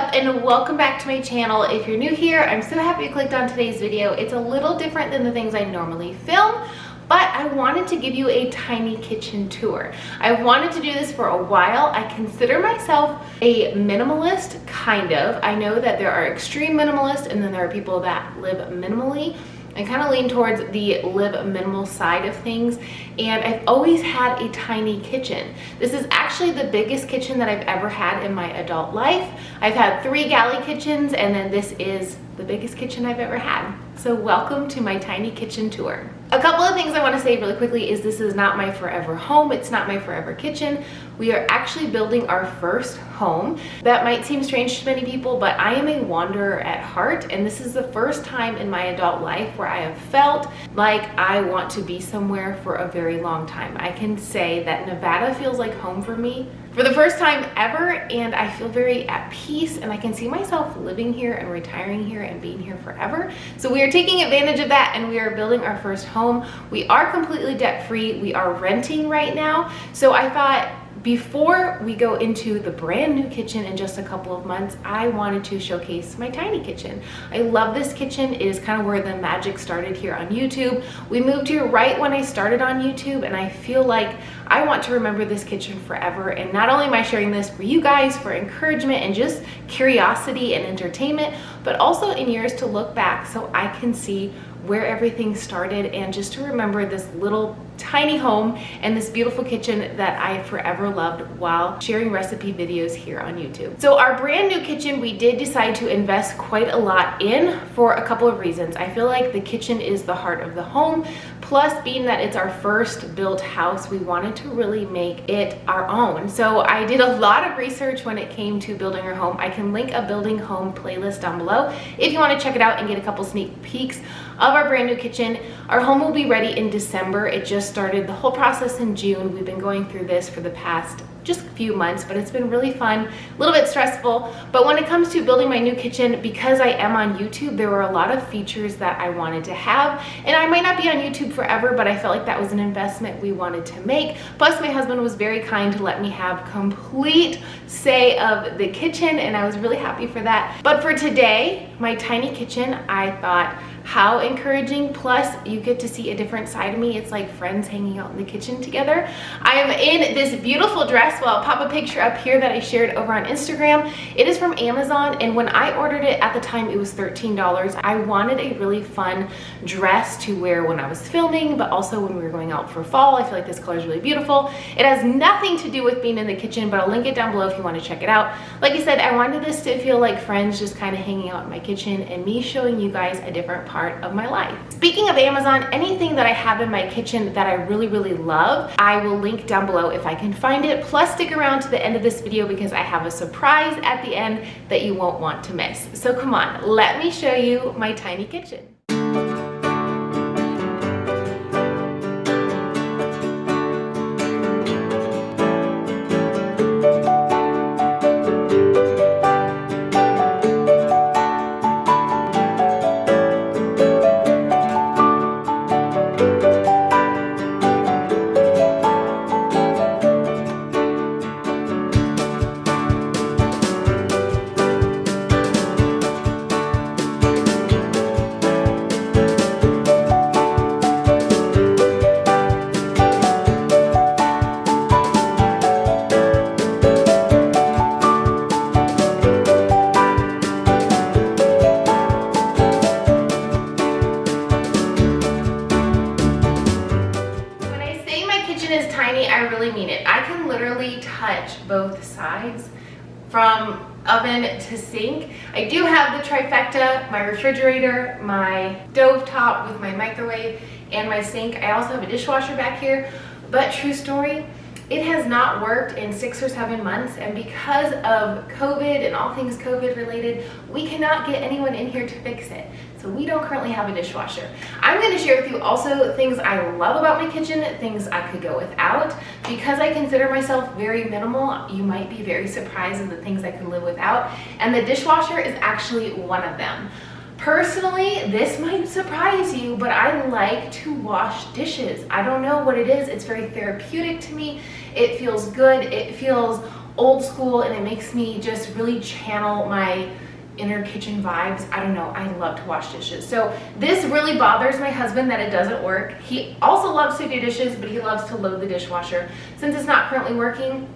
up, and welcome back to my channel. If you're new here, I'm so happy you clicked on today's video. It's a little different than the things I normally film, but I wanted to give you a tiny kitchen tour. I wanted to do this for a while. I consider myself a minimalist, kind of. I know that there are extreme minimalists and then there are people that live minimally. I kind of lean towards the live minimal side of things, and I've always had a tiny kitchen. This is actually the biggest kitchen that I've ever had in my adult life. I've had 3 galley kitchens, and then this is the biggest kitchen I've ever had. So welcome to my tiny kitchen tour. A couple of things I want to say really quickly is this is not my forever home. It's not my forever kitchen. We are actually building our first home. That might seem strange to many people, but I am a wanderer at heart, and this is the first time in my adult life where I have felt like I want to be somewhere for a very long time. I can say that Nevada feels like home for me for the first time ever, and I feel very at peace, and I can see myself living here and retiring here and being here forever. So we are taking advantage of that, and we are building our first home. We are completely debt-free. We are renting right now. So I thought, before we go into the brand new kitchen in just a couple of months, I wanted to showcase my tiny kitchen. I love this kitchen. It is kind of where the magic started here on YouTube. We moved here right when I started on YouTube, and I feel like I want to remember this kitchen forever. And not only am I sharing this for you guys for encouragement and just curiosity and entertainment, but also in years to look back so I can see where everything started and just to remember this little tiny home and this beautiful kitchen that I forever loved while sharing recipe videos here on YouTube. So our brand new kitchen, we did decide to invest quite a lot in for a couple of reasons. I feel like the kitchen is the heart of the home, plus being that it's our first built house, we wanted to really make it our own. So I did a lot of research when it came to building our home. I can link a building home playlist down below if you want to check it out and get a couple sneak peeks of our brand new kitchen. Our home will be ready in December. It just started the whole process in June. We've been going through this for the past just a few months, but it's been really fun, a little bit stressful. But when it comes to building my new kitchen, because I am on YouTube, there were a lot of features that I wanted to have, and I might not be on YouTube forever, but I felt like that was an investment we wanted to make. Plus my husband was very kind to let me have complete say of the kitchen, and I was really happy for that. But for today, my tiny kitchen, I thought, how encouraging, plus you get to see a different side of me. It's like friends hanging out in the kitchen together. I am in this beautiful dress. Well, I'll pop a picture up here that I shared over on Instagram. It is from Amazon, and when I ordered it at the time, it was $13. I wanted a really fun dress to wear when I was filming, but also when we were going out for fall. I feel like this color is really beautiful. It has nothing to do with being in the kitchen, but I'll link it down below if you want to check it out. Like I said, I wanted this to feel like friends just kind of hanging out in my kitchen and me showing you guys a different part of my life. Speaking of Amazon, anything that I have in my kitchen that I really love, I will link down below if I can find it. Plus stick around to the end of this video because I have a surprise at the end that you won't want to miss. So come on, let me show you my tiny kitchen. Is tiny, I really mean it. I can literally touch both sides from oven to sink. I do have the trifecta, my refrigerator, my stove top with my microwave, and my sink. I also have a dishwasher back here, but true story, it has not worked in 6 or 7 months, and because of COVID and all things COVID related, we cannot get anyone in here to fix it. So we don't currently have a dishwasher. I'm going to share with you also things I love about my kitchen, things I could go without. Because I consider myself very minimal, you might be very surprised at the things I can live without, and the dishwasher is actually one of them. Personally, this might surprise you, but I like to wash dishes. I don't know what it is. It's very therapeutic to me. It feels good. It feels old school, and it makes me just really channel my inner kitchen vibes. I don't know, I love to wash dishes. So this really bothers my husband that it doesn't work. He also loves to do dishes, but he loves to load the dishwasher. Since it's not currently working,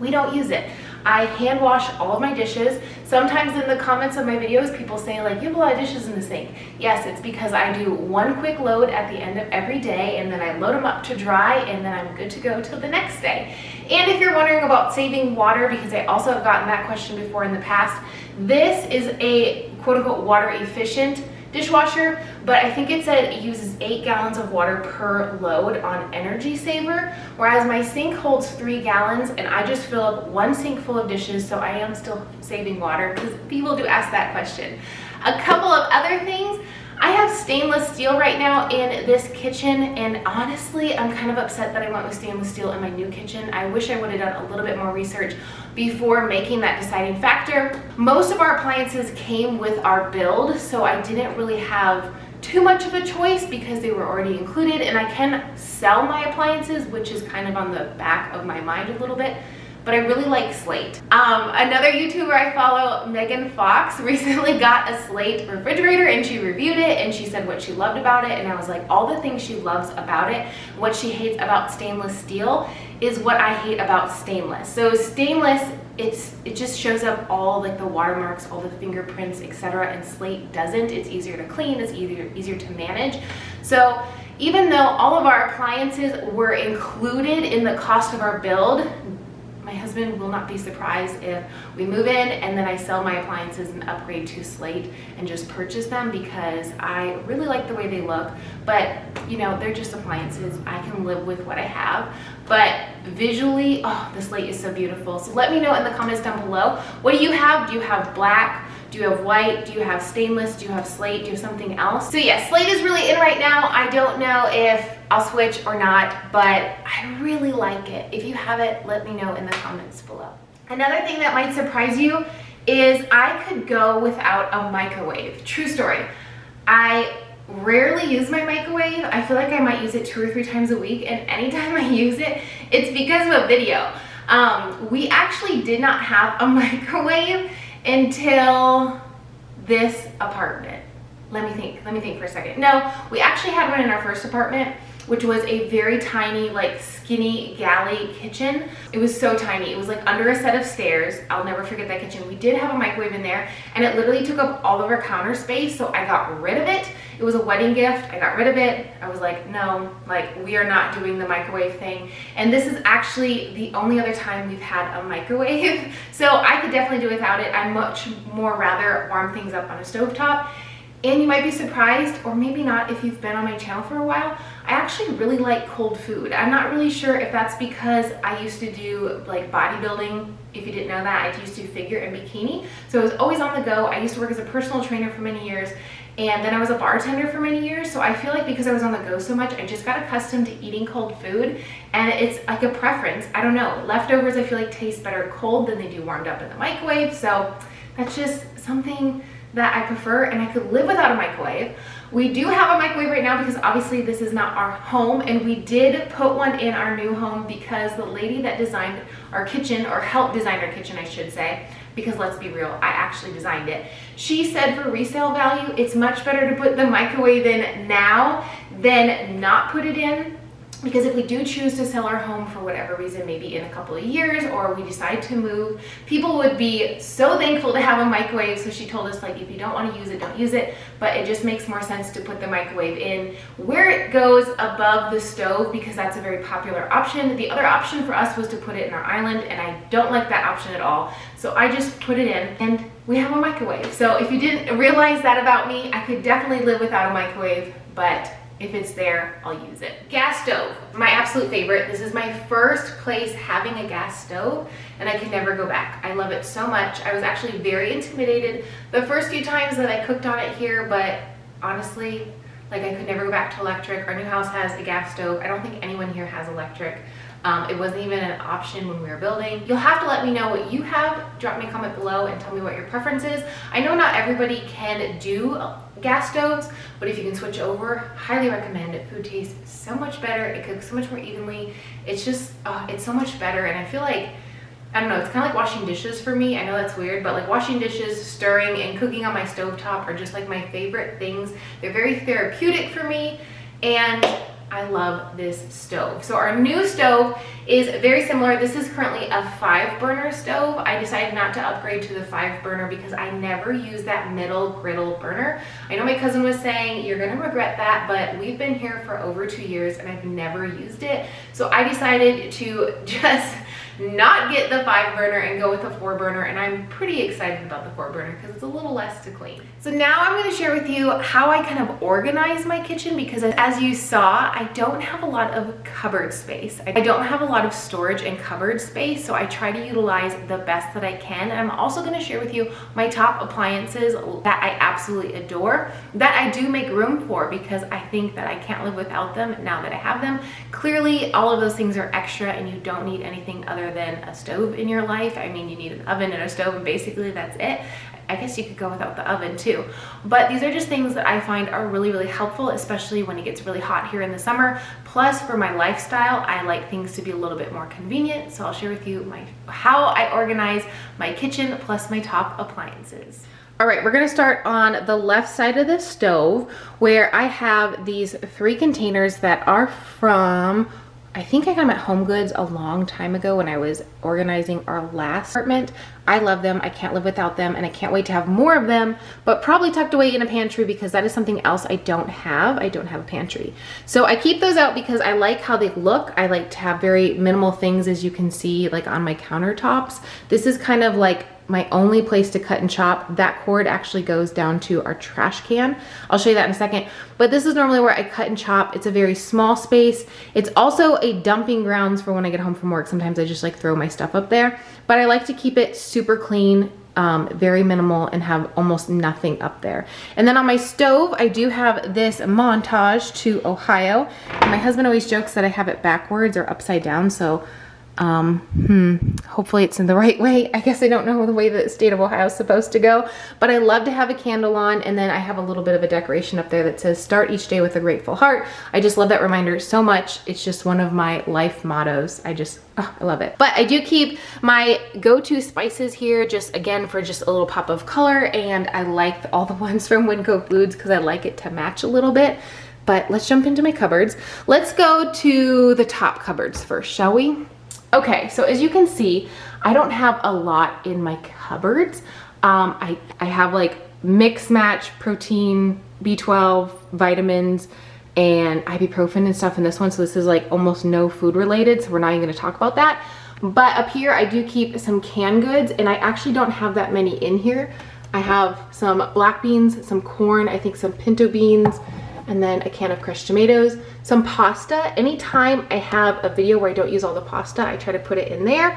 we don't use it. I hand wash all of my dishes. Sometimes in the comments of my videos, people say like, you have a lot of dishes in the sink. Yes, it's because I do one quick load at the end of every day, and then I load them up to dry, and then I'm good to go till the next day. And if you're wondering about saving water, because I also have gotten that question before in the past, this is a quote-unquote water efficient dishwasher, but I think it said it uses 8 gallons of water per load on Energy Saver, whereas my sink holds 3 gallons, and I just fill up 1 sink full of dishes, so I am still saving water, because people do ask that question. A couple of other things. I have stainless steel right now in this kitchen, and honestly, I'm kind of upset that I went with stainless steel in my new kitchen. I wish I would have done a little bit more research before making that deciding factor. Most of our appliances came with our build, so I didn't really have too much of a choice because they were already included, and I can sell my appliances, which is kind of on the back of my mind a little bit. But I really like Slate. Another YouTuber I follow, Megan Fox, recently got a Slate refrigerator, and she reviewed it, and she said what she loved about it, and I was like, all the things she loves about it, what she hates about stainless steel is what I hate about stainless. So stainless, it just shows up all like the watermarks, all the fingerprints, etc., and Slate doesn't. It's easier to clean, it's easier to manage. So even though all of our appliances were included in the cost of our build, my husband will not be surprised if we move in and then I sell my appliances and upgrade to Slate and just purchase them, because I really like the way they look. But you know, they're just appliances. I can live with what I have. But visually, oh, the Slate is so beautiful. So let me know in the comments down below. What do you have? Do you have black? Do you have white? Do you have stainless? Do you have Slate? Do you have something else? So yeah, Slate is really in right now. I don't know if I'll switch or not, but I really like it. If you have it, let me know in the comments below. Another thing that might surprise you is I could go without a microwave. True story. I rarely use my microwave. I feel like I might use it 2 or 3 times a week, and anytime I use it, it's because of a video. We actually did not have a microwave until this apartment. Let me think for a second. No, we actually had one in our first apartment, which was a very tiny, like skinny galley kitchen. It was so tiny. It was like under a set of stairs. I'll never forget that kitchen. We did have a microwave in there, and it literally took up all of our counter space, so I got rid of it. It was a wedding gift. I got rid of it. I was like, no, like we are not doing the microwave thing. And this is actually the only other time we've had a microwave. So I could definitely do without it. I much more rather warm things up on a stovetop. And you might be surprised, or maybe not if you've been on my channel for a while, I actually really like cold food. I'm not really sure if that's because I used to do like bodybuilding. If you didn't know that, I used to figure and bikini. So I was always on the go. I used to work as a personal trainer for many years, and then I was a bartender for many years. So I feel like because I was on the go so much, I just got accustomed to eating cold food, and it's like a preference. I don't know. Leftovers I feel like taste better cold than they do warmed up in the microwave. So that's just something that I prefer, and I could live without a microwave. We do have a microwave right now because obviously this is not our home, and we did put one in our new home because the lady that designed our kitchen, or helped design our kitchen I should say, because let's be real, I actually designed it. She said for resale value, it's much better to put the microwave in now than not put it in. Because if we do choose to sell our home for whatever reason, maybe in a couple of years, or we decide to move, people would be so thankful to have a microwave. So she told us, like, if you don't want to use it, don't use it. But it just makes more sense to put the microwave in where it goes above the stove, because that's a very popular option. The other option for us was to put it in our island, and I don't like that option at all. So I just put it in, and we have a microwave. So if you didn't realize that about me, I could definitely live without a microwave, but if it's there, I'll use it. Gas stove, my absolute favorite. This is my first place having a gas stove, and I can never go back. I love it so much. I was actually very intimidated the first few times that I cooked on it here, but honestly, like, I could never go back to electric. Our new house has a gas stove. I don't think anyone here has electric. It wasn't even an option when we were building. You'll have to let me know what you have. Drop me a comment below and tell me what your preference is. I know not everybody can do gas stoves, but if you can switch over, highly recommend it. Food tastes so much better. It cooks so much more evenly. It's just, it's so much better. And I feel like I don't know, it's kind of like washing dishes for me. I know that's weird, but like washing dishes, stirring, and cooking on my stovetop are just like my favorite things. They're very therapeutic for me, and I love this stove. So our new stove is very similar. This is currently a 5-burner stove. I decided not to upgrade to the 5-burner because I never use that middle griddle burner. I know my cousin was saying, you're gonna regret that, but we've been here for over 2 years and I've never used it. So I decided to just not get the 5-burner and go with a 4-burner, and I'm pretty excited about the 4-burner because it's a little less to clean. So now I'm going to share with you how I kind of organize my kitchen, because as you saw, I don't have a lot of cupboard space. I don't have a lot of storage and cupboard space, so I try to utilize the best that I can. And I'm also going to share with you my top appliances that I absolutely adore, that I do make room for because I think that I can't live without them now that I have them. Clearly, all of those things are extra and you don't need anything other than a stove in your life. I mean, you need an oven and a stove, and basically that's it. I guess you could go without the oven too. But these are just things that I find are really, really helpful, especially when it gets really hot here in the summer. Plus, for my lifestyle, I like things to be a little bit more convenient. So I'll share with you how I organize my kitchen plus my top appliances. All right, we're gonna start on the left side of the stove, where I have these 3 containers that are from, I think I got them at Home Goods a long time ago when I was organizing our last apartment. I love them, I can't live without them, and I can't wait to have more of them, but probably tucked away in a pantry because that is something else I don't have. I don't have a pantry. So I keep those out because I like how they look. I like to have very minimal things, as you can see, like on my countertops. This is kind of like my only place to cut and chop. That cord actually goes down to our trash can. I'll show you that in a second. But this is normally where I cut and chop. It's a very small space. It's also a dumping grounds for when I get home from work. Sometimes I just like throw my stuff up there. But I like to keep it super clean, very minimal, and have almost nothing up there. And then on my stove, I do have this montage to Ohio. And my husband always jokes that I have it backwards or upside down. So hopefully it's in the right way. I guess I don't know the way that the state of Ohio is supposed to go, but I love to have a candle on, and then I have a little bit of a decoration up there that says start each day with a grateful heart. I just love that reminder so much. It's just one of my life mottos. I love it. But I do keep my go-to spices here, just again for just a little pop of color, and I like all the ones from Winco Foods because I like it to match a little bit. But let's jump into my cupboards. Let's go to the top cupboards first, shall we? Okay, so as you can see, I don't have a lot in my cupboards. I have like mix match protein, B12, vitamins, and ibuprofen and stuff in this one. So this is like almost no food related, so we're not even gonna talk about that. But up here, I do keep some canned goods, and I actually don't have that many in here. I have some black beans, some corn, I think some pinto beans, and then a can of crushed tomatoes, some pasta. Anytime I have a video where I don't use all the pasta, I try to put it in there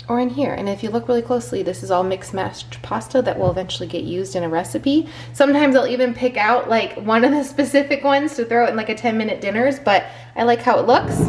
or in here. And if you look really closely, this is all mixed matched pasta that will eventually get used in a recipe. Sometimes I'll even pick out like one of the specific ones to throw it in like a 10-minute dinners, but I like how it looks,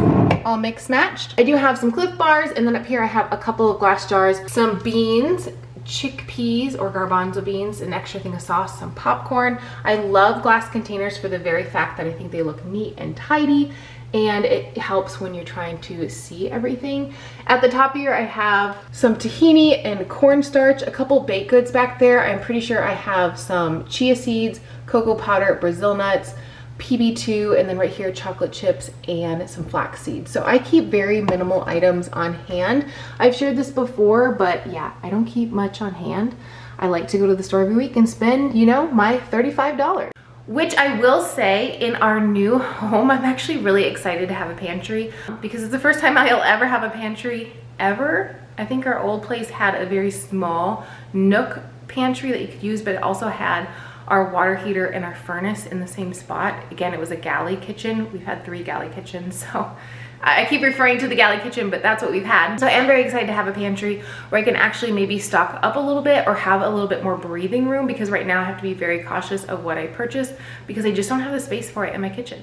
all mixed matched. I do have some Cliff Bars, and then up here I have a couple of glass jars, some beans, chickpeas or garbanzo beans, an extra thing of sauce, some popcorn. I love glass containers for the very fact that I think they look neat and tidy, and it helps when you're trying to see everything. At the top here, I have some tahini and cornstarch, a couple baked goods back there. I'm pretty sure I have some chia seeds, cocoa powder, Brazil nuts, PB2, and then right here chocolate chips and some flax seeds. So I keep very minimal items on hand. I've shared this before, but yeah, I don't keep much on hand. I like to go to the store every week and spend, you know, my $35. Which I will say, in our new home, I'm actually really excited to have a pantry because it's the first time I'll ever have a pantry ever. I think our old place had a very small nook pantry that you could use, but it also had our water heater and our furnace in the same spot. Again, it was a galley kitchen. We've had 3 galley kitchens, so I keep referring to the galley kitchen, but that's what we've had. So I am very excited to have a pantry where I can actually maybe stock up a little bit or have a little bit more breathing room, because right now I have to be very cautious of what I purchase because I just don't have the space for it in my kitchen.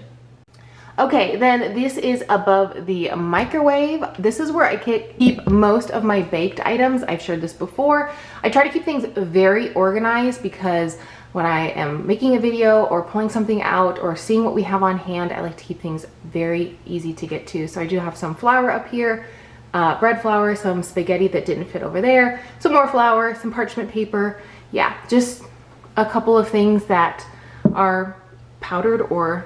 Okay, then this is above the microwave. This is where I keep most of my baked items. I've shared this before. I try to keep things very organized because when I am making a video or pulling something out or seeing what we have on hand, I like to keep things very easy to get to. So I do have some flour up here, bread flour, some spaghetti that didn't fit over there, some more flour, some parchment paper. Yeah, just a couple of things that are powdered or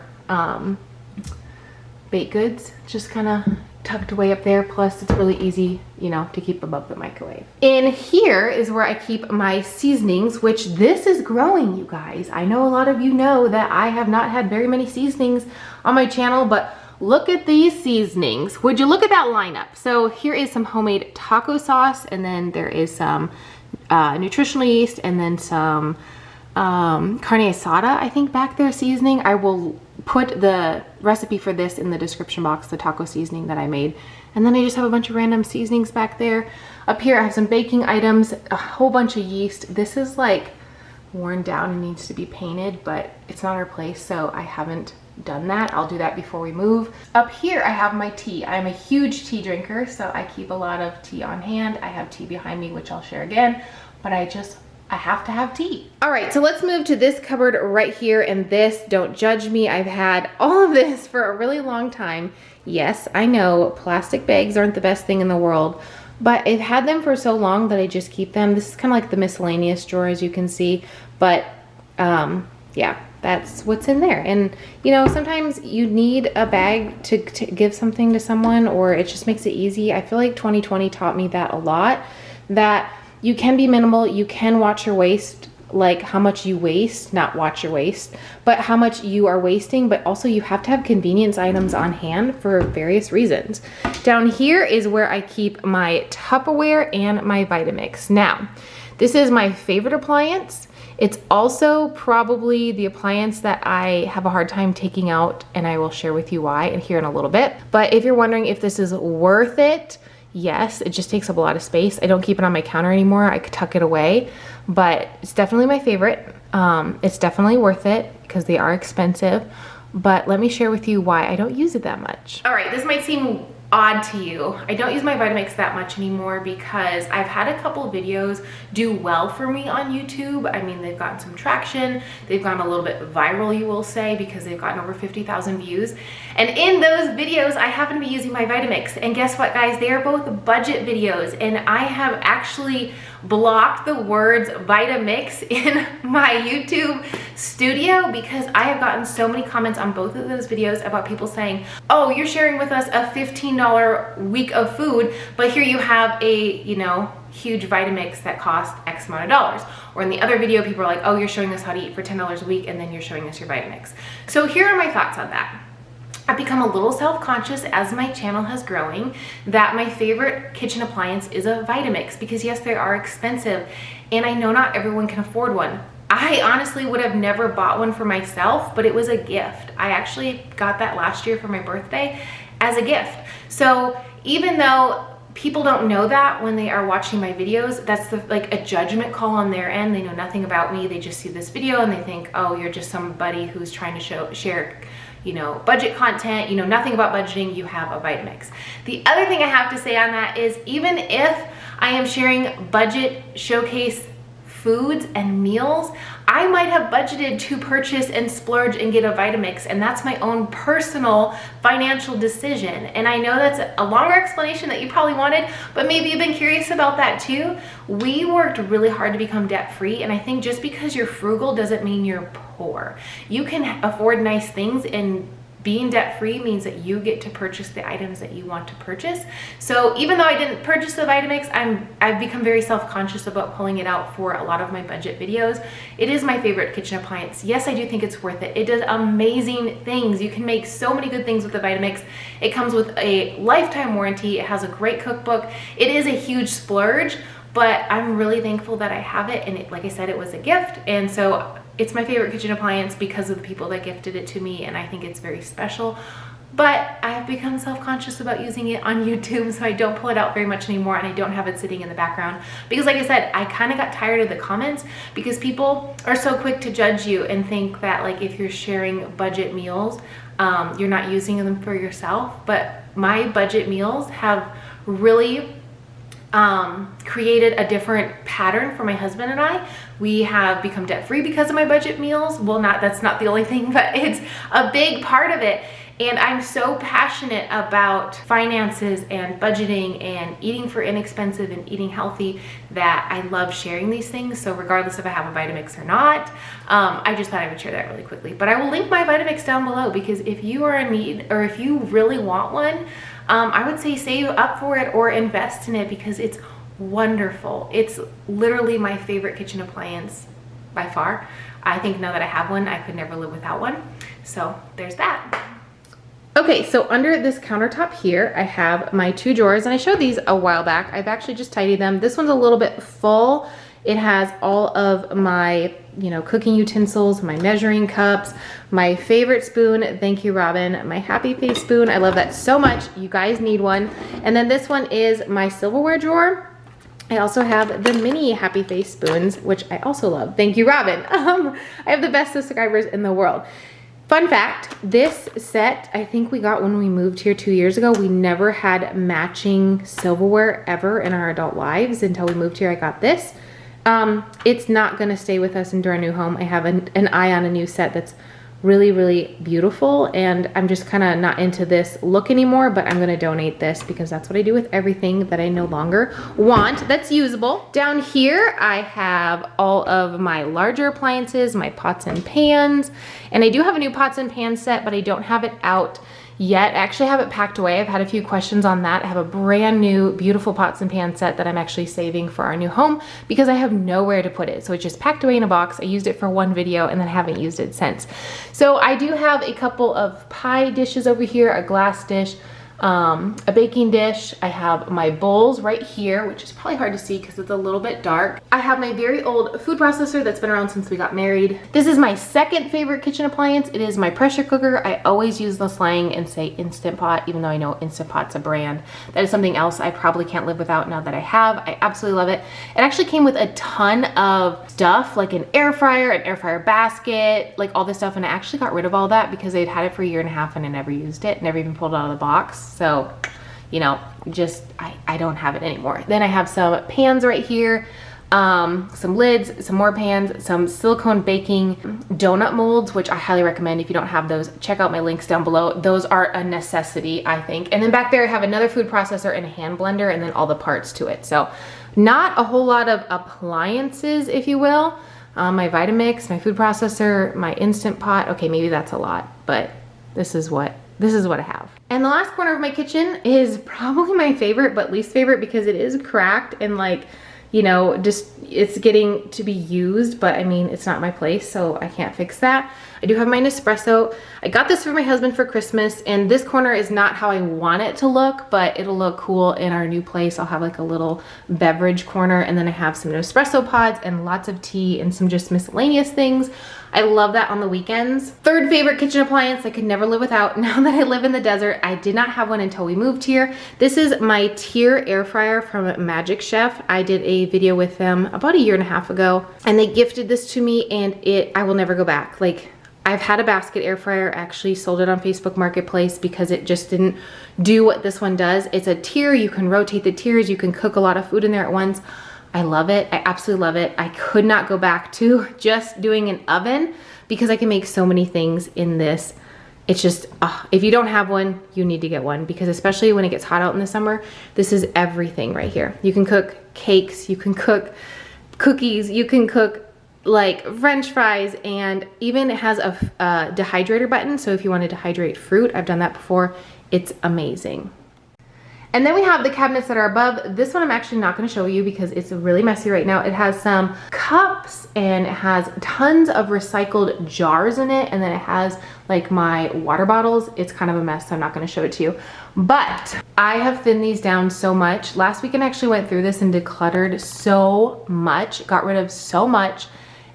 baked goods, just kind of tucked away up there. Plus it's really easy, you know, to keep above the microwave. In here is where I keep my seasonings, which this is growing, you guys. I know a lot of you know that I have not had very many seasonings on my channel, but look at these seasonings. Would you look at that lineup? So here is some homemade taco sauce, and then there is some nutritional yeast, and then some carne asada, I think, back there seasoning. I will put the recipe for this in the description box, the taco seasoning that I made. And then I just have a bunch of random seasonings back there. Up here I have some baking items, a whole bunch of yeast. This is like worn down and needs to be painted, but it's not our place, so I haven't done that. I'll do that before we move. Up here I have my tea. I'm a huge tea drinker, so I keep a lot of tea on hand. I have tea behind me, which I'll share again, but I have to have tea. All right, so let's move to this cupboard right here. And this, don't judge me, I've had all of this for a really long time. Yes, I know plastic bags aren't the best thing in the world, but I've had them for so long that I just keep them. This is kind of like the miscellaneous drawer, as you can see, but yeah, that's what's in there. And you know, sometimes you need a bag to give something to someone, or it just makes it easy. I feel like 2020 taught me that a lot, that you can be minimal, you can watch your waste, like how much you waste, not watch your waste, but how much you are wasting, but also you have to have convenience items on hand for various reasons. Down here is where I keep my Tupperware and my Vitamix. Now, this is my favorite appliance. It's also probably the appliance that I have a hard time taking out, and I will share with you why and here in a little bit. But if you're wondering if this is worth it, yes, it just takes up a lot of space. I don't keep it on my counter anymore. I could tuck it away, but it's definitely my favorite. It's definitely worth it because they are expensive, but let me share with you why I don't use it that much. All right, this might seem odd to you. I don't use my Vitamix that much anymore because I've had a couple of videos do well for me on YouTube. I mean, they've gotten some traction. They've gone a little bit viral, you will say, because they've gotten over 50,000 views. And in those videos, I happen to be using my Vitamix. And guess what, guys? They are both budget videos. And I have actually blocked the words Vitamix in my YouTube studio because I have gotten so many comments on both of those videos about people saying, oh, you're sharing with us a $15 week of food, but here you have a, you know, huge Vitamix that costs X amount of dollars. Or in the other video, people are like, oh, you're showing us how to eat for $10 a week, and then you're showing us your Vitamix. So here are my thoughts on that. I've become a little self-conscious as my channel has growing that my favorite kitchen appliance is a Vitamix because yes, they are expensive and I know not everyone can afford one. I honestly would have never bought one for myself, but it was a gift. I actually got that last year for my birthday as a gift. So even though people don't know that when they are watching my videos, that's like a judgment call on their end. They know nothing about me. They just see this video and they think, oh, you're just somebody who's trying to share, you know, budget content, you know nothing about budgeting, you have a Vitamix. The other thing I have to say on that is even if I am sharing budget showcase foods and meals, I might have budgeted to purchase and splurge and get a Vitamix, and that's my own personal financial decision. And I know that's a longer explanation that you probably wanted, but maybe you've been curious about that too. We worked really hard to become debt-free, and I think just because you're frugal doesn't mean you're poor. You can afford nice things, and being debt-free means that you get to purchase the items that you want to purchase. So even though I didn't purchase the Vitamix, I've become very self-conscious about pulling it out for a lot of my budget videos. It is my favorite kitchen appliance. Yes, I do think it's worth it. It does amazing things. You can make so many good things with the Vitamix. It comes with a lifetime warranty. It has a great cookbook. It is a huge splurge, but I'm really thankful that I have it. And like I said, it was a gift. And so it's my favorite kitchen appliance because of the people that gifted it to me, and I think it's very special. But I've become self-conscious about using it on YouTube, so I don't pull it out very much anymore, and I don't have it sitting in the background. Because like I said, I kind of got tired of the comments because people are so quick to judge you and think that like if you're sharing budget meals, you're not using them for yourself. But my budget meals have really created a different pattern for my husband and I. We have become debt-free because of my budget meals. Well, that's not the only thing, but it's a big part of it. And I'm so passionate about finances and budgeting and eating for inexpensive and eating healthy that I love sharing these things. So regardless if I have a Vitamix or not, I just thought I would share that really quickly. But I will link my Vitamix down below, because if you are in need or if you really want one, I would say save up for it or invest in it, because it's wonderful. It's literally my favorite kitchen appliance by far. I think now that I have one, I could never live without one. So there's that. Okay, so under this countertop here, I have my 2 drawers, and I showed these a while back. I've actually just tidied them. This one's a little bit full. It has all of my, you know, cooking utensils, my measuring cups, my favorite spoon. Thank you, Robin. My happy face spoon. I love that so much. You guys need one. And then this one is my silverware drawer. I also have the mini happy face spoons, which I also love. Thank you, Robin. I have the best subscribers in the world. Fun fact, this set, I think we got when we moved here 2 years ago. We never had matching silverware ever in our adult lives until we moved here. I got this. It's not gonna stay with us into our new home. I have an eye on a new set that's really, really beautiful, and I'm just kind of not into this look anymore, but I'm gonna donate this because that's what I do with everything that I no longer want that's usable. Down here, I have all of my larger appliances, my pots and pans, and I do have a new pots and pans set, but I don't have it out yet. I actually have it packed away. I've had a few questions on that. I have a brand new beautiful pots and pan set that I'm actually saving for our new home because I have nowhere to put it. So it's just packed away in a box. I used it for one video and then haven't used it since. So I do have a couple of pie dishes over here, a glass dish, a baking dish. I have my bowls right here, which is probably hard to see because it's a little bit dark. I have my very old food processor that's been around since we got married. This is my second favorite kitchen appliance. It is my pressure cooker. I always use the slang and say Instant Pot, even though I know Instant Pot's a brand. That is something else I probably can't live without now that I have. I absolutely love it. It actually came with a ton of stuff, like an air fryer basket, like all this stuff, and I actually got rid of all that because I'd had it for a year and a half and I never used it, never even pulled it out of the box. So, you know, just, I don't have it anymore. Then I have some pans right here, some lids, some more pans, some silicone baking donut molds, which I highly recommend. If you don't have those, check out my links down below. Those are a necessity, I think. And then back there I have another food processor and a hand blender and then all the parts to it. So not a whole lot of appliances, if you will. My Vitamix, my food processor, my Instant Pot. Okay, maybe that's a lot, but this is what I have. And the last corner of my kitchen is probably my favorite, but least favorite because it is cracked and, like, you know, just it's getting to be used, but I mean, it's not my place, so I can't fix that. I do have my Nespresso. I got this for my husband for Christmas, and this corner is not how I want it to look, but it'll look cool in our new place. I'll have like a little beverage corner, and then I have some Nespresso pods and lots of tea and some just miscellaneous things. I love that on the weekends. Third favorite kitchen appliance I could never live without now that I live in the desert. I did not have one until we moved here. This is my Tier air fryer from Magic Chef. I did a video with them about a year and a half ago, and they gifted this to me, and I will never go back. Like, I've had a basket air fryer, actually sold it on Facebook Marketplace because it just didn't do what this one does. It's a tier, you can rotate the tiers, you can cook a lot of food in there at once. I love it, I absolutely love it. I could not go back to just doing an oven because I can make so many things in this. It's just, if you don't have one, you need to get one, because especially when it gets hot out in the summer, this is everything right here. You can cook cakes, you can cook cookies, you can cook like French fries, and even it has a dehydrator button. So if you want to dehydrate fruit, I've done that before. It's amazing. And then we have the cabinets that are above. This one I'm actually not going to show you because it's really messy right now. It has some cups and it has tons of recycled jars in it, and then it has like my water bottles. It's kind of a mess, so I'm not going to show it to you. But I have thinned these down so much. Last weekend I actually went through this and decluttered so much, got rid of so much.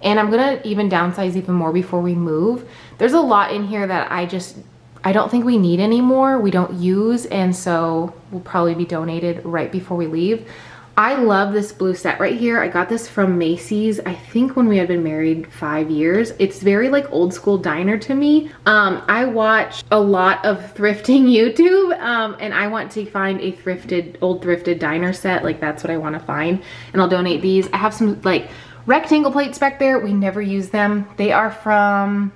And I'm gonna even downsize even more before we move. There's a lot in here that I don't think we need anymore, we don't use, and so will probably be donated right before we leave. I love this blue set right here. I got this from Macy's, I think when we had been married 5 years. It's very like old school diner to me. I watch a lot of thrifting YouTube, and I want to find a old thrifted diner set. Like, that's what I want to find, and I'll donate these. I have some like rectangle plates back there. We never use them. They are from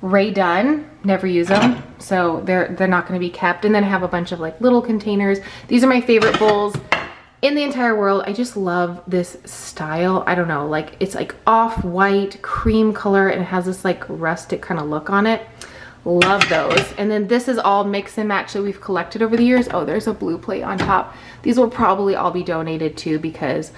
redone, never use them, so they're not going to be kept. And then I have a bunch of like little containers. These are my favorite bowls in the entire world. I just love this style. I don't know, like it's like off-white cream color and it has this like rustic kind of look on it. Love those. And then this is all mix and match that we've collected over the years. Oh, there's a blue plate on top. These will probably all be donated too, because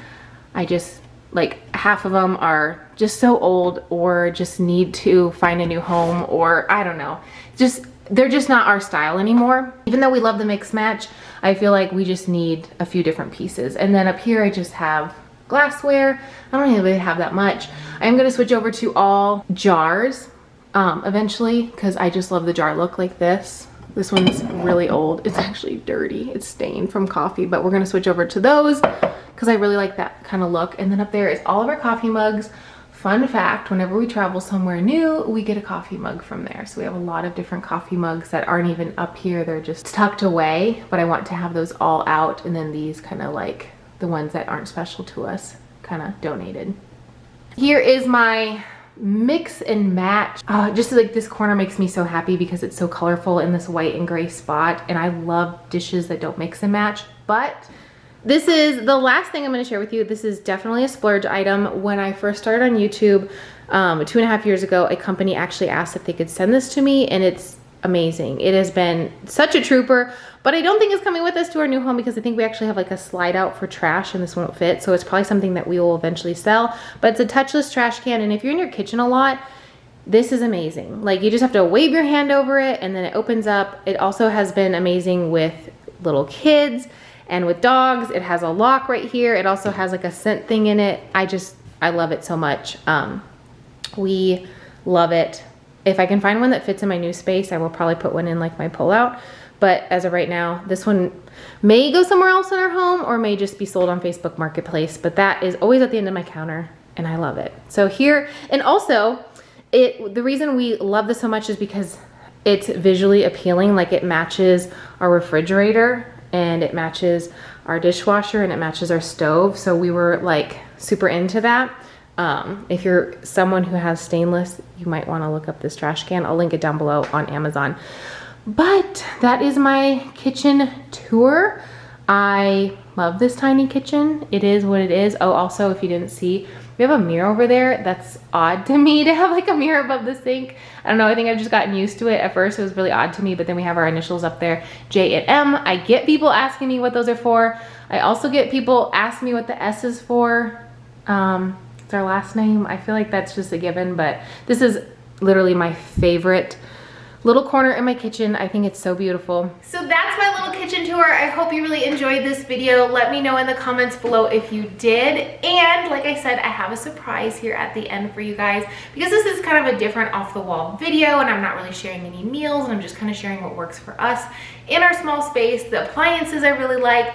I just like half of them are just so old or just need to find a new home, or I don't know, just they're just not our style anymore. Even though we love the mix match, I feel like we just need a few different pieces. And then up here I just have glassware. I don't really have that much. I'm going to switch over to all jars eventually, because I just love the jar look like this. This one's really old. It's actually dirty. It's stained from coffee, but we're going to switch over to those because I really like that kind of look. And then up there is all of our coffee mugs. Fun fact, whenever we travel somewhere new, we get a coffee mug from there. So we have a lot of different coffee mugs that aren't even up here. They're just tucked away, but I want to have those all out. And then these kind of like the ones that aren't special to us, kind of donated. Here is my mix and match. Just like this corner makes me so happy because it's so colorful in this white and gray spot. And I love dishes that don't mix and match, but this is the last thing I'm going to share with you. This is definitely a splurge item. When I first started on YouTube 2.5 years ago, a company actually asked if they could send this to me, and it's amazing. It has been such a trooper, but I don't think it's coming with us to our new home because I think we actually have like a slide out for trash and this won't fit. So it's probably something that we will eventually sell, but it's a touchless trash can. And if you're in your kitchen a lot, this is amazing. Like you just have to wave your hand over it and then it opens up. It also has been amazing with little kids and with dogs. It has a lock right here. It also has like a scent thing in it. I love it so much. We love it. If I can find one that fits in my new space, I will probably put one in like my pullout. But as of right now, this one may go somewhere else in our home or may just be sold on Facebook Marketplace. But that is always at the end of my counter and I love it. So here, and also the reason we love this so much is because it's visually appealing. Like it matches our refrigerator and it matches our dishwasher and it matches our stove. So we were like super into that. If you're someone who has stainless, you might want to look up this trash can. I'll link it down below on Amazon. But that is my kitchen tour. I love this tiny kitchen. It is what it is. Oh, also, if you didn't see, we have a mirror over there. That's odd to me to have like a mirror above the sink. I don't know. I think I've just gotten used to it. At first, it was really odd to me, but then we have our initials up there, J and M. I get people asking me what those are for. I also get people asking me what the S is for. It's our last name. I feel like that's just a given, but this is literally my favorite little corner in my kitchen. I think it's so beautiful. So that's my little kitchen tour. I hope you really enjoyed this video. Let me know in the comments below if you did. And like I said, I have a surprise here at the end for you guys because this is kind of a different off the wall video and I'm not really sharing any meals and I'm just kind of sharing what works for us in our small space, the appliances I really like.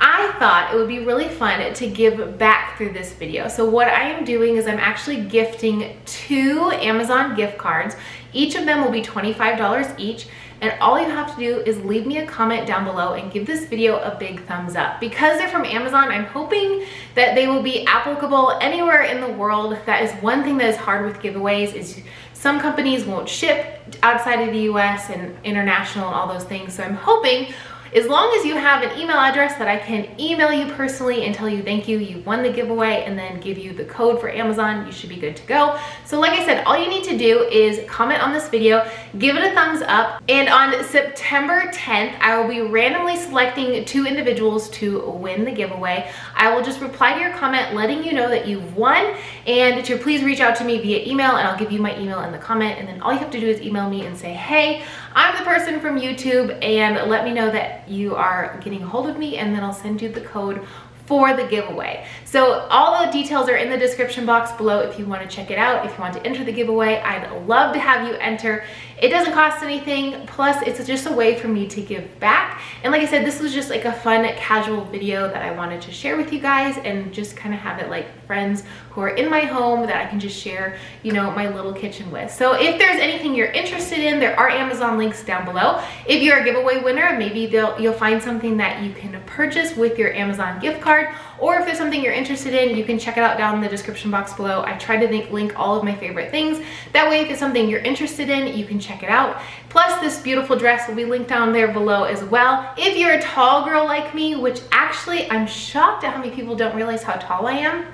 I thought it would be really fun to give back through this video. So what I am doing is I'm actually gifting 2 Amazon gift cards. Each of them will be $25 each. And all you have to do is leave me a comment down below and give this video a big thumbs up. Because they're from Amazon, I'm hoping that they will be applicable anywhere in the world. That is one thing that is hard with giveaways is some companies won't ship outside of the US and international and all those things. So I'm hoping as long as you have an email address that I can email you personally and tell you thank you, you won the giveaway, and then give you the code for Amazon, you should be good to go. So like I said, all you need to do is comment on this video, give it a thumbs up, and on September 10th, I will be randomly selecting 2 individuals to win the giveaway. I will just reply to your comment letting you know that you've won, and to please reach out to me via email, and I'll give you my email in the comment, and then all you have to do is email me and say, hey, I'm the person from YouTube, and let me know that you are getting a hold of me, and then I'll send you the code for the giveaway. So all the details are in the description box below if you want to check it out. If you want to enter the giveaway, I'd love to have you enter. It doesn't cost anything, plus it's just a way for me to give back. And like I said, this was just like a fun, casual video that I wanted to share with you guys and just kind of have it like friends who are in my home that I can just share, you know, my little kitchen with. So if there's anything you're interested in, there are Amazon links down below. If you're a giveaway winner, maybe you'll find something that you can purchase with your Amazon gift card, or if there's something you're interested in, you can check it out down in the description box below. I try to link all of my favorite things. That way, if it's something you're interested in, you can check it out. Plus, this beautiful dress will be linked down there below as well. If you're a tall girl like me, which actually I'm shocked at how many people don't realize how tall I am.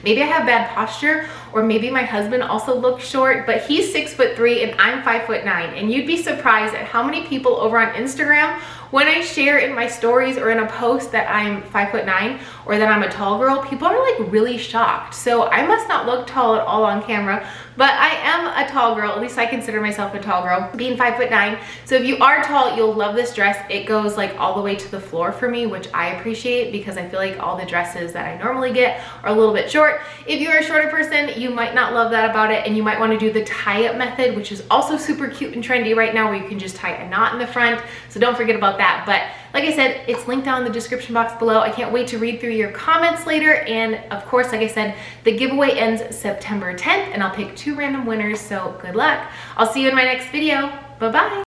Maybe I have bad posture, or maybe my husband also looks short, but he's 6'3" and I'm 5'9", and you'd be surprised at how many people over on Instagram, when I share in my stories or in a post that I'm 5'9" or that I'm a tall girl, people are like really shocked. So I must not look tall at all on camera, but I am a tall girl. At least I consider myself a tall girl, being 5'9". So if you are tall, you'll love this dress. It goes like all the way to the floor for me, which I appreciate because I feel like all the dresses that I normally get are a little bit short. If you're a shorter person, you might not love that about it, and you might want to do the tie-up method, which is also super cute and trendy right now, where you can just tie a knot in the front. So don't forget about that. But like I said, it's linked down in the description box below. I can't wait to read through your comments later. And of course, like I said, the giveaway ends September 10th, and I'll pick 2 random winners. So good luck. I'll see you in my next video. Bye-bye.